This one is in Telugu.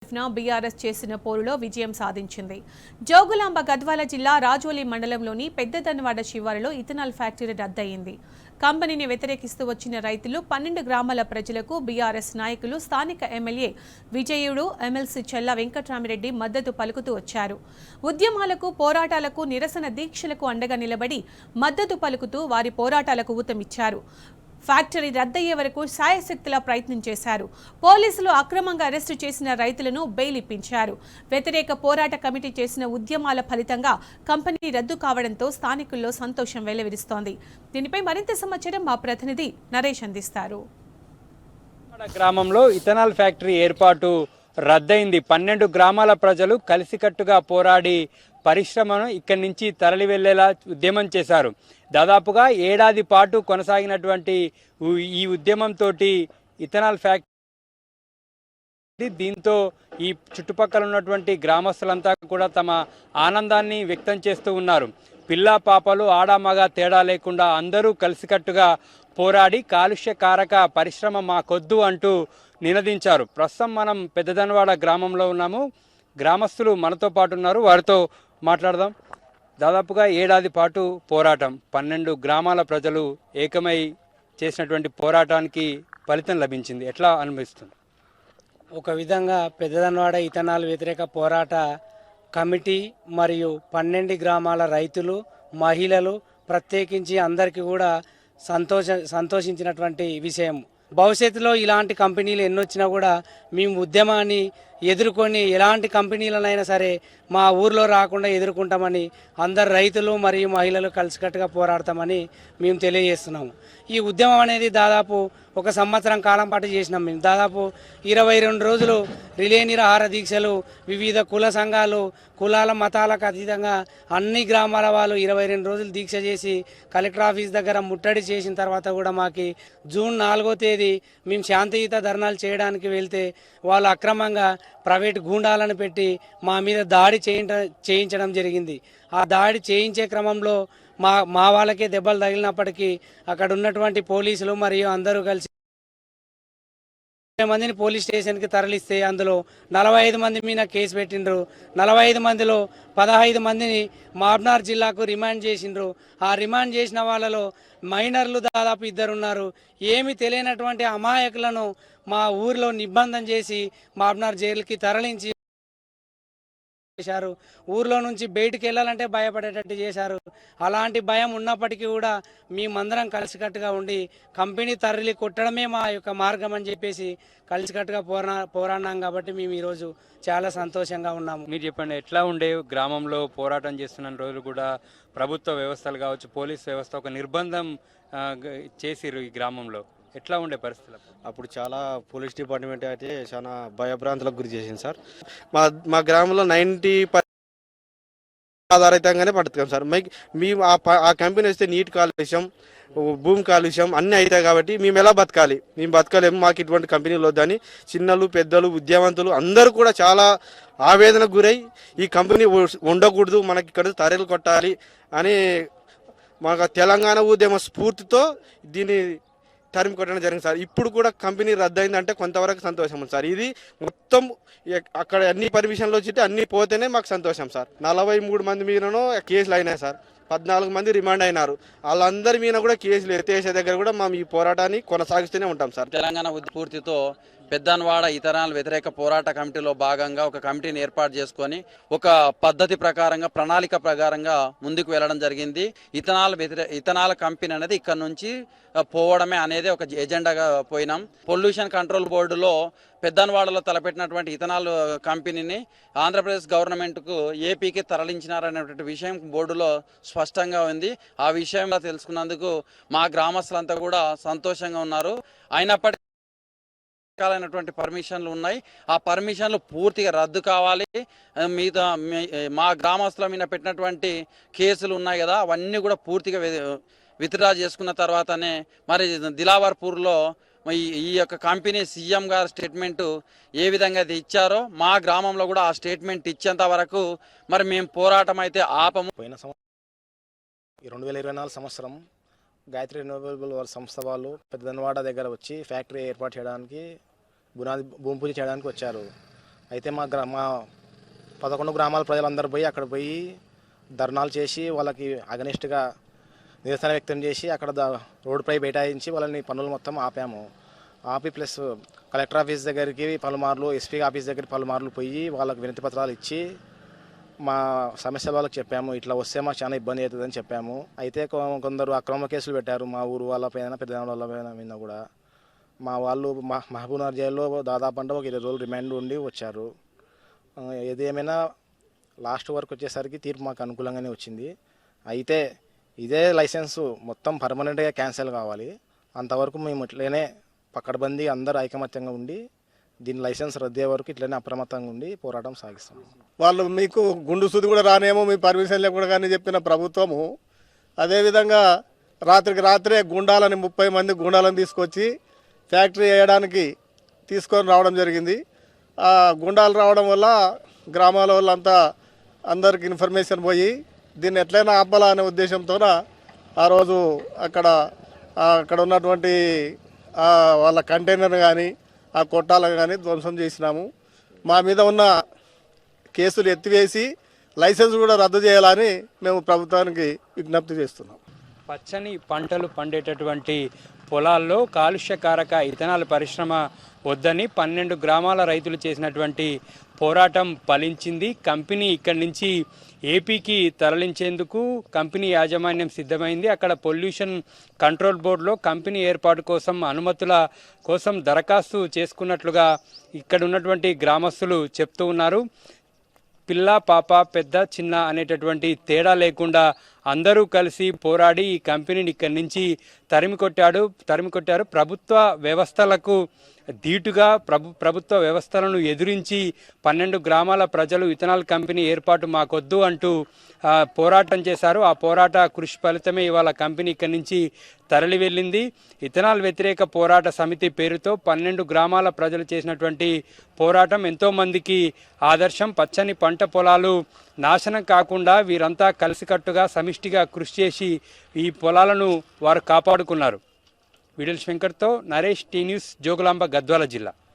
బీఆర్ఎస్ చేసిన పోరులో విజయం సాధించింది. జోగులాంబ గద్వాల జిల్లా రాజోలి మండలంలోని పెద్దదన్వాడ శివారులో ఇథనాల్ ఫ్యాక్టరీ రద్దయింది. కంపెనీని వ్యతిరేకిస్తూ వచ్చిన రైతులు 12 గ్రామాల ప్రజలకు బీఆర్ఎస్ నాయకులు స్థానిక ఎమ్మెల్యే విజయుడు, ఎమ్మెల్సీ చెల్ల వెంకట్రామిరెడ్డి మద్దతు పలుకుతూ వచ్చారు. ఉద్యమాలకు, పోరాటాలకు, నిరసన దీక్షలకు అండగా నిలబడి మద్దతు పలుకుతూ వారి పోరాటాలకు ఊతమిచ్చారు. ఫ్యాక్టరీ రద్దయ్యే వరకు శాయశక్తులా ప్రయత్నం చేశారు. పోలీసులు అక్రమంగా అరెస్టు చేసిన రైతులను బెయిల్ ఇప్పించారు. వ్యతిరేక పోరాట కమిటీ చేసిన ఉద్యమాల ఫలితంగా కంపెనీ రద్దు కావడంతో స్థానికుల్లో సంతోషం వెల్లివిరుస్తోంది. దీనిపై మరింత సమాచారం మా ప్రతినిధి నరేష్ అందిస్తారు. గ్రామంలో ఇథనాల్ ఫ్యాక్టరీ ఏర్పాటు రద్దయింది. 12 గ్రామాల ప్రజలు కలిసికట్టుగా పోరాడి పరిశ్రమను ఇక్కడి నుంచి తరలి వెళ్లేలా ఉద్యమం చేశారు. దాదాపుగా ఏడాది పాటు కొనసాగినటువంటి ఈ ఉద్యమంతో ఇథనాల్ ఫ్యాక్టరీ దీంతో ఈ చుట్టుపక్కల ఉన్నటువంటి గ్రామస్తులంతా కూడా తమ ఆనందాన్ని వ్యక్తం చేస్తూ ఉన్నారు. పిల్లా పాపలు, ఆడామగ తేడా లేకుండా అందరూ కలిసికట్టుగా పోరాడి కాలుష్యకారక పరిశ్రమ మాకొద్దు అంటూ నినదించారు. ప్రస్తుతం మనం పెద్దదన్వాడ గ్రామంలో ఉన్నాము. గ్రామస్తులు మనతో పాటు ఉన్నారు, వారితో మాట్లాడదాం. దాదాపుగా ఏడాది పాటు పోరాటం, 12 గ్రామాల ప్రజలు ఏకమై చేసినటువంటి పోరాటానికి ఫలితం లభించింది. ఎట్లా అనిపిస్తుంది? ఒక విధంగా పెద్దదన్వాడ ఇథనాల్ వ్యతిరేక పోరాట కమిటీ మరియు 12 గ్రామాల రైతులు, మహిళలు ప్రత్యేకించి అందరికీ కూడా సంతోషించినటువంటి విషయం. భవిష్యత్తులో ఇలాంటి కంపెనీలు ఎన్నొచ్చినా కూడా మేము ఉద్యమాన్ని ఎదుర్కొని ఎలాంటి కంపెనీలనైనా సరే మా ఊర్లో రాకుండా ఎదుర్కొంటామని అందరు రైతులు మరియు మహిళలు కలిసికట్టుగా పోరాడతామని మేము తెలియజేస్తున్నాము. ఈ ఉద్యమం అనేది దాదాపు 1 సంవత్సరం కాలం పాటు చేసినాం. మేము దాదాపు 22 రోజులు రిలే నిరాహార దీక్షలు, వివిధ కుల సంఘాలు, కులాల మతాలకు అతీతంగా అన్ని గ్రామాల వాళ్ళు 22 రోజులు దీక్ష చేసి కలెక్టర్ ఆఫీస్ దగ్గర ముట్టడి చేసిన తర్వాత కూడా మాకు జూన్ 4వ తేదీ మేము శాంతియుత ధర్నాలు చేయడానికి వెళ్తే వాళ్ళు అక్రమంగా ప్రైవేట్ గూండాలను పెట్టి మా మీద దాడి చేయించడం జరిగింది. ఆ దాడి చేయించే క్రమంలో మా వాళ్ళకే దెబ్బలు తగిలినప్పటికీ అక్కడ ఉన్నటువంటి పోలీసులు మరియు అందరూ కలిసి 20 మందిని పోలీస్ స్టేషన్కి తరలిస్తే అందులో 45 మంది మీద కేసు పెట్టిండ్రు. 45 మందిలో 15 మందిని మాబ్నార్ జిల్లాకు రిమాండ్ చేసిండ్రు. ఆ రిమాండ్ చేసిన వాళ్ళలో మైనర్లు దాదాపు 2 ఉన్నారు. ఏమి తెలియనటువంటి అమాయకులను మా ఊరిలో నిర్బంధం చేసి మాబ్నార్ జైలుకి తరలించి చేశారు. ఊర్లో నుంచి బయటికి వెళ్ళాలంటే భయపడేటట్టు చేశారు. అలాంటి భయం ఉన్నప్పటికీ కూడా మేమందరం కలిసికట్టుగా ఉండి కంపెనీ తరలి కొట్టడమే మా యొక్క మార్గం అని చెప్పేసి కలిసికట్టుగా పోరాడినాం. కాబట్టి మేము ఈరోజు చాలా సంతోషంగా ఉన్నాము. మీరు చెప్పండి, ఎట్లా ఉండే గ్రామంలో పోరాటం చేస్తున్న రోజులు కూడా ప్రభుత్వ వ్యవస్థలు కావచ్చు, పోలీస్ వ్యవస్థ ఒక నిర్బంధం చేసిరు ఈ గ్రామంలో, ఎట్లా ఉండే పరిస్థితులు? అప్పుడు చాలా పోలీస్ డిపార్ట్మెంట్ అయితే చాలా భయభ్రాంతులకు గురి చేసింది సార్. మా గ్రామంలో 90% ఆధారితంగానే పడుతున్నాం సార్. మేము ఆ కంపెనీ వస్తే నీటి కాలుష్యం, భూమి కాలుష్యం అన్నీ అవుతాయి. కాబట్టి మేము ఎలా బతకాలి? మేము బతకలేము, మాకు ఇటువంటి కంపెనీలు వద్దని చిన్నలు, పెద్దలు, విద్యావంతులు అందరూ కూడా చాలా ఆవేదనకు గురై ఈ కంపెనీ ఉండకూడదు, మనకి ఇక్కడ తరలి కొట్టాలి అని మాకు తెలంగాణ ఉద్యమ స్ఫూర్తితో దీన్ని తరిమి కొట్టడం జరిగింది సార్. ఇప్పుడు కూడా కంపెనీ రద్దయిందంటే కొంతవరకు సంతోషం ఉంది సార్. ఇది మొత్తం అక్కడ అన్ని పర్మిషన్లు వచ్చి అన్ని పోతేనే మాకు సంతోషం సార్. 43 మంది మీదనో కేసులు అయినాయి సార్. 14 మంది రిమాండ్ అయినారు. వాళ్ళందరి మీద కూడా కేసులు ఎత్తేసే దగ్గర కూడా మేము ఈ పోరాటాన్ని కొనసాగిస్తూనే ఉంటాం సార్. తెలంగాణ స్ఫూర్తితో పెద్దన్వాడ ఇథనాల్ వ్యతిరేక పోరాట కమిటీలో భాగంగా ఒక కమిటీని ఏర్పాటు చేసుకొని ఒక పద్ధతి ప్రకారంగా, ప్రణాళిక ప్రకారంగా ముందుకు వెళ్ళడం జరిగింది. ఇథనాల్ కంపెనీ అనేది ఇక్కడ నుంచి పోవడమే అనేది ఒక ఎజెండాగా పోయినాం. పొల్యూషన్ కంట్రోల్ బోర్డులో పెద్దన్వాడలో తలపెట్టినటువంటి ఇథనాల్ కంపెనీని ఆంధ్రప్రదేశ్ గవర్నమెంట్కు ఏపీకి తరలించినారనేటువంటి విషయం బోర్డులో స్పష్టంగా ఉంది. ఆ విషయం తెలుసుకున్నందుకు మా గ్రామస్తులంతా కూడా సంతోషంగా ఉన్నారు. అయినప్పటికీ రకాలైనటువంటి పర్మిషన్లు ఉన్నాయి. ఆ పర్మిషన్లు పూర్తిగా రద్దు కావాలి. మిగతా మా గ్రామస్తుల మీద పెట్టినటువంటి కేసులు ఉన్నాయి కదా, అవన్నీ కూడా పూర్తిగా విత్డ్రా చేసుకున్న తర్వాతనే మరి దిలావర్పూర్లో ఈ యొక్క కంపెనీ సీఎం గారు స్టేట్మెంట్ ఏ విధంగా అయితే ఇచ్చారో మా గ్రామంలో కూడా ఆ స్టేట్మెంట్ ఇచ్చేంత వరకు మరి మేము పోరాటం అయితే ఆపము. పోయిన 2024 సంవత్సరం గాయత్రి రెన్యూవబుల్ సంస్థ వాళ్ళు పెద్దదన్వాడ దగ్గర వచ్చి ఫ్యాక్టరీ ఏర్పాటు చేయడానికి భూమి పూజ చేయడానికి వచ్చారు. అయితే మా 11 గ్రామాల ప్రజలందరూ పోయి అక్కడ పోయి ధర్నాలు చేసి వాళ్ళకి అగనిస్ట్గా నిరసన వ్యక్తం చేసి అక్కడ రోడ్డుపై బైఠాయించి వాళ్ళని పనులు మొత్తం ఆపాము. ఆపి ప్లస్ కలెక్టర్ ఆఫీస్ దగ్గరికి పలుమార్లు, ఎస్పీ ఆఫీస్ దగ్గరికి పలుమార్లు పోయి వాళ్ళకి వినతి పత్రాలు ఇచ్చి మా సమస్యలు వాళ్ళకి చెప్పాము. ఇట్లా వస్తే మాకు చాలా ఇబ్బంది అవుతుందని చెప్పాము. అయితే కొందరు అక్రమ కేసులు పెట్టారు మా ఊరు వాళ్ళపైన, పెద్ద వాళ్ళ మీద కూడా. మా వాళ్ళు మహబూబ్నగర్ జైల్లో దాదాపు అంటే ఒక 20 రోజులు రిమాండ్ ఉండి వచ్చారు. ఏదేమైనా లాస్ట్ వరకు వచ్చేసరికి తీర్పు మాకు అనుకూలంగానే వచ్చింది. అయితే ఇదే లైసెన్సు మొత్తం పర్మనెంట్గా క్యాన్సిల్ కావాలి. అంతవరకు మేము ఇట్లనే పక్కడబందీ అందరూ ఐకమత్యంగా ఉండి దీని లైసెన్స్ రద్దే వరకు ఇట్లనే అప్రమత్తంగా ఉండి పోరాటం సాగిస్తాం. వాళ్ళు మీకు గుండు సుది కూడా రానేమో, మీ పర్మిషన్ లేకుండా కానీ చెప్పిన ప్రభుత్వము అదేవిధంగా రాత్రికి రాత్రే గుండాలని 30 మంది గుండాలను తీసుకొచ్చి ఫ్యాక్టరీ వేయడానికి తీసుకొని రావడం జరిగింది. ఆ గుండాలు రావడం వల్ల గ్రామాల వాళ్ళంతా అందరికి ఇన్ఫర్మేషన్ పోయి దీన్ని ఎట్లయినా ఆపాలా అనే ఉద్దేశంతో ఆ రోజు అక్కడ ఉన్నటువంటి వాళ్ళ కంటైనర్ కానీ ఆ కొట్టాలను కానీ ధ్వంసం చేసినాము. మా మీద ఉన్న కేసులు ఎత్తివేసి లైసెన్స్ కూడా రద్దు చేయాలని మేము ప్రభుత్వానికి విజ్ఞప్తి చేస్తున్నాం. పచ్చని పంటలు పండేటటువంటి పొలాల్లో కాలుష్యకారక ఇథనాల్ పరిశ్రమ వద్దని 12 గ్రామాల రైతులు చేసినటువంటి పోరాటం ఫలించింది. కంపెనీ ఇక్కడి నుంచి ఏపీకి తరలించేందుకు కంపెనీ యాజమాన్యం సిద్ధమైంది. అక్కడ పొల్యూషన్ కంట్రోల్ బోర్డులో కంపెనీ ఏర్పాటు కోసం అనుమతుల కోసం దరఖాస్తు చేసుకున్నట్లుగా ఇక్కడ ఉన్నటువంటి గ్రామస్తులు చెప్తూ ఉన్నారు. పిల్ల పాప పెద్ద చిన్న అనేటటువంటి తేడా లేకుండా అందరూ కలిసి పోరాడి ఈ కంపెనీని ఇక్కడి నుంచి తరిమికొట్టారు. ప్రభుత్వ వ్యవస్థలకు ధీటుగా ప్రభుత్వ వ్యవస్థలను ఎదిరించి 12 గ్రామాల ప్రజలు ఇథనాల్ కంపెనీ ఏర్పాటు మాకొద్దు అంటూ పోరాటం చేశారు. ఆ పోరాట కృషి ఫలితమే ఇవాళ కంపెనీ ఇక్కడి నుంచి తరలి వెళ్ళింది. ఇథనాల్ వ్యతిరేక పోరాట సమితి పేరుతో 12 గ్రామాల ప్రజలు చేసినటువంటి పోరాటం ఎంతోమందికి ఆదర్శం. పచ్చని పంట పొలాలు నాశనం కాకుండా వీరంతా కలిసికట్టుగా సమిష్టిగా కృషి చేసి ఈ పొలాలను వారు కాపాడుకున్నారు. వీడియో శంకర్తో నరేష్, టీ న్యూస్, జోగులాంబ, గద్వాల జిల్లా.